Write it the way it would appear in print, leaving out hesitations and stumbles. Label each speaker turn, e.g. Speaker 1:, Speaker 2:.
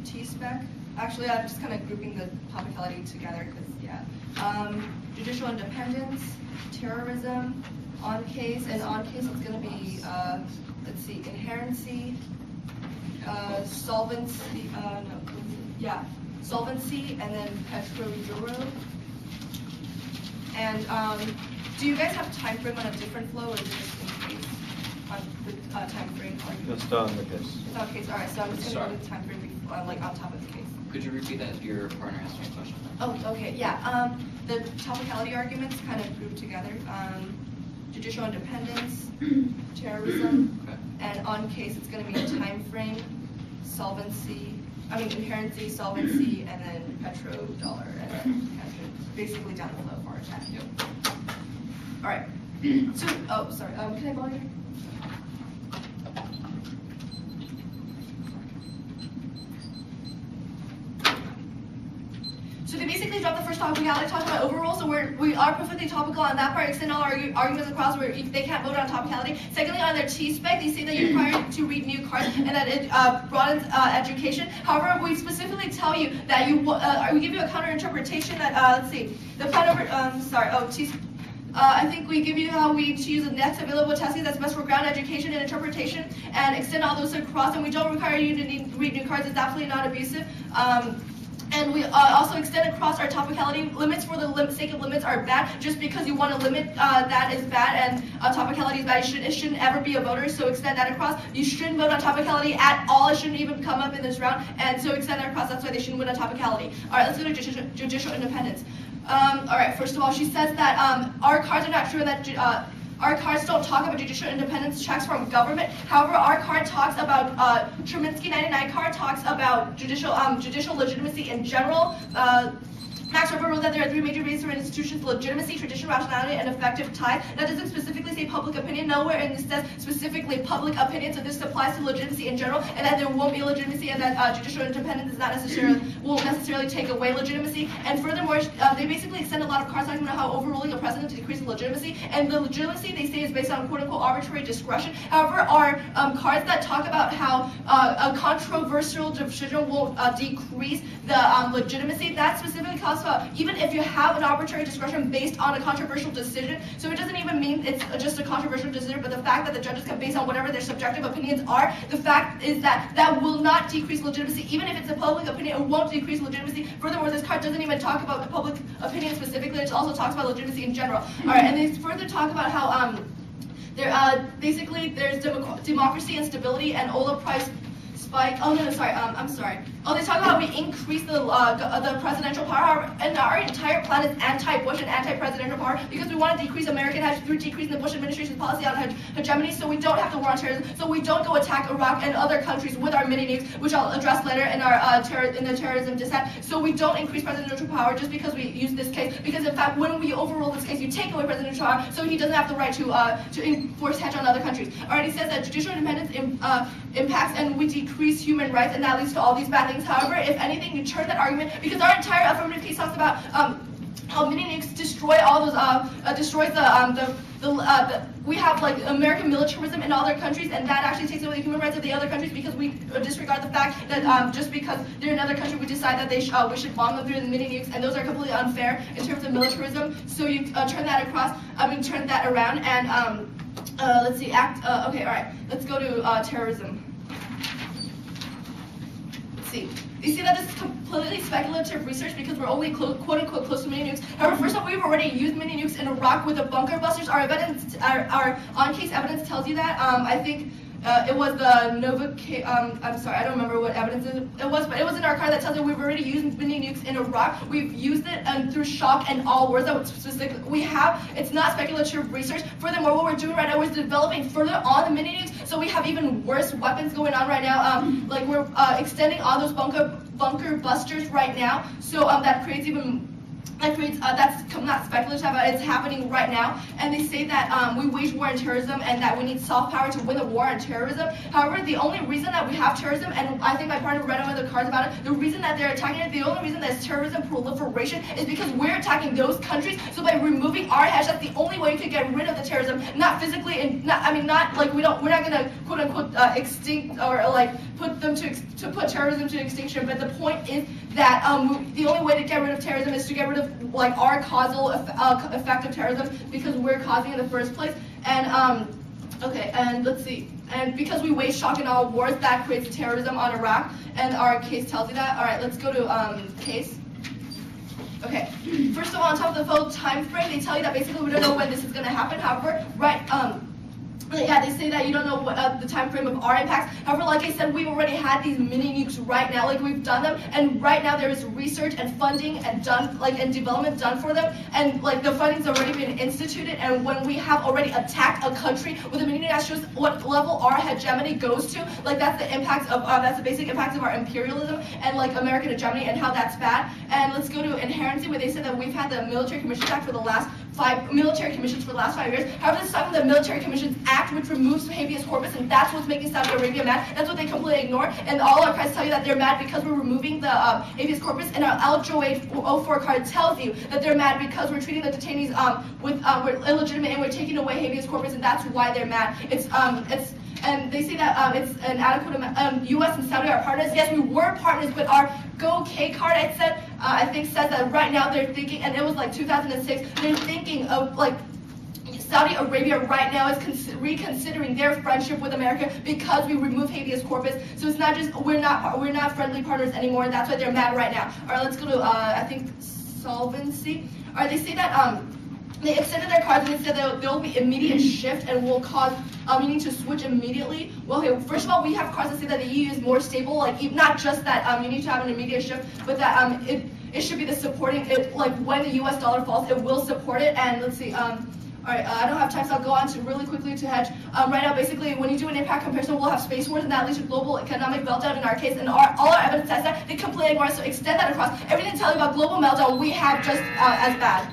Speaker 1: T-spec. Actually, I'm just kind of grouping the topicality together because, yeah. Judicial independence, terrorism, on case, and on case it's going to be, let's see, inherency, solvency, solvency, and then petro euro. And do you guys have time frame on a different flow, or is it just in case on the time frame?
Speaker 2: Just on the case.
Speaker 1: It's on case. All right, so I'm just going to go to the time frame like on top of the case.
Speaker 3: Could you repeat that? Your partner asked me a question.
Speaker 1: Oh, okay, yeah. The topicality arguments kind of grouped together. Judicial independence, terrorism,
Speaker 3: Okay.
Speaker 1: and on case it's going to be a time frame, inherency, solvency, and then petrodollar, and then basically down the flow for that.
Speaker 3: Yep.
Speaker 1: All right. So, oh, sorry. Can I borrow your? So they basically dropped the first topicality, talked about overrule, so we are perfectly topical on that part, extend all our arguments across where they can't vote on topicality. Secondly, on their T-spec, they say that you're required to read new cards and that it broadens education. However, we specifically tell you that we give you a counter interpretation that, let's see, the plan over, I think we give you how we choose the next available testing that's best for ground education and interpretation and extend all those across, and we don't require you to read new cards. It's absolutely not abusive. And we also extend across our topicality. Limits for the sake of limits are bad. Just because you want to limit that is bad, and topicality is bad. It shouldn't ever be a voter, so extend that across. You shouldn't vote on topicality at all. It shouldn't even come up in this round, and so extend that across. That's why they shouldn't win on topicality. All right, let's go to judicial independence. All right, first of all, she says that our cards are not sure that our cards don't talk about judicial independence checks from government. However, our card talks about Truminsky 99 card talks about judicial legitimacy in general. Max Weber wrote that there are three major reasons for an institution's legitimacy: tradition, rationality, and effective ties. That doesn't specifically say public opinion. Nowhere in this says specifically public opinion, so this applies to legitimacy in general, and that there won't be legitimacy, and that judicial independence is won't necessarily take away legitimacy. And furthermore, they basically extend a lot of cards talking about how overruling a president decreases legitimacy, and the legitimacy they say is based on quote-unquote arbitrary discretion. However, our cards that talk about how a controversial decision won't decrease the legitimacy, that specifically calls even if you have an arbitrary discretion based on a controversial decision. So it doesn't even mean it's just a controversial decision, but the fact that the judges can base on whatever their subjective opinions are, the fact is that that will not decrease legitimacy. Even if it's a public opinion, it won't decrease legitimacy. Furthermore, this card doesn't even talk about public opinion specifically, it also talks about legitimacy in general. All right, and they further talk about how basically there's democracy and stability and oil price spike. Oh no, sorry. I'm sorry. Oh, they talk about how we increase the presidential power, and our entire plan is anti-Bush and anti-presidential power because we want to decrease American hegemony through decreasing the Bush administration's policy on hegemony, so we don't have to war on terrorism, so we don't go attack Iraq and other countries with our mini nukes, which I'll address later in our in the terrorism dissent. So we don't increase presidential power just because we use this case, because in fact, when we overrule this case, you take away presidential power, so he doesn't have the right to enforce hedge on other countries. Already says that judicial independence impacts and we decrease human rights, and that leads to all these bad things. However, if anything, you turn that argument, because our entire affirmative case talks about how mini nukes destroy all those destroys we have like American militarism in other countries, and that actually takes away the human rights of the other countries because we disregard the fact that just because they're in another country, we decide that we should bomb them through the mini nukes, and those are completely unfair in terms of militarism. So you turn that around, and let's see, okay, all right, let's go to terrorism. See. You see that this is completely speculative research because we're only quote-unquote close to mini nukes. However, first of all, we've already used mini nukes in Iraq with the bunker busters. Our on-case evidence tells you that. I think it was the I'm sorry, I don't remember what evidence it was, but it was in our card that tells you we've already used mini nukes in Iraq. We've used it through shock and all wars that specifically we have. It's not speculative research. Furthermore, what we're doing right now is developing further on the mini nukes, so we have even worse weapons going on right now. Like we're extending all those bunker busters right now, so that creates that's not speculative, but it's happening right now. And they say that we wage war on terrorism and that we need soft power to win the war on terrorism. However, the only reason that we have terrorism, and I think my partner read one of the cards about it, the reason that they're attacking it, the only reason that it's terrorism proliferation is because we're attacking those countries. So by removing our hedge, that's the only way you can get rid of the terrorism, not physically, and we're not gonna quote unquote extinct or like put put terrorism to extinction. But the point is that the only way to get rid of terrorism is to get rid of like our causal effect of terrorism, because we're causing it in the first place. And okay, and let's see. And because we wage shock and awe wars, that creates terrorism on Iraq, and our case tells you that. All right, let's go to case. Okay, first of all, on top of the full time frame, they tell you that basically we don't know when this is going to happen. However, right, yeah, they say that you don't know what the time frame of our impacts. However, like I said, we've already had these mini nukes right now, like we've done them, and right now there is research and funding and and development done for them, and like the funding's already been instituted. And when we have already attacked a country with a mini nuke, that shows what level our hegemony goes to. Like that's the impact of that's the basic impacts of our imperialism and like American hegemony and how that's bad. And let's go to inherency, where they said that we've had the Military Commissions Act for the last 5 years. However, this is talking about the Military Commissions Act, which removes habeas corpus, and that's what's making Saudi Arabia mad. That's what they completely ignore. And all our cards tell you that they're mad because we're removing the habeas corpus. And our L-0804 card tells you that they're mad because we're treating the detainees with we're illegitimate, and we're taking away habeas corpus, and that's why they're mad. And they say that it's an adequate amount. U.S. and Saudi are partners. Yes, we were partners, but our Go K card, I think says that right now they're thinking, and it was like 2006, they're thinking of like Saudi Arabia right now is reconsidering their friendship with America because we remove habeas corpus. So it's not just we're not friendly partners anymore. That's why they're mad right now. All right, let's go to I think solvency. All right, they say that they extended their cards, and they said there will be immediate shift and will cause you need to switch immediately. Well, okay, first of all, we have cards that say that the EU is more stable. Like not just that you need to have an immediate shift, but that it should be the supporting it. Like when the U.S. dollar falls, it will support it. And let's see. All right, I don't have time, so I'll go on to really quickly to hedge. Right now, basically, when you do an impact comparison, we'll have space wars, and that leads to global economic meltdown in our case. And all our evidence says that. They completely ignore us, so extend that across. Everything telling you about global meltdown, we have just as bad.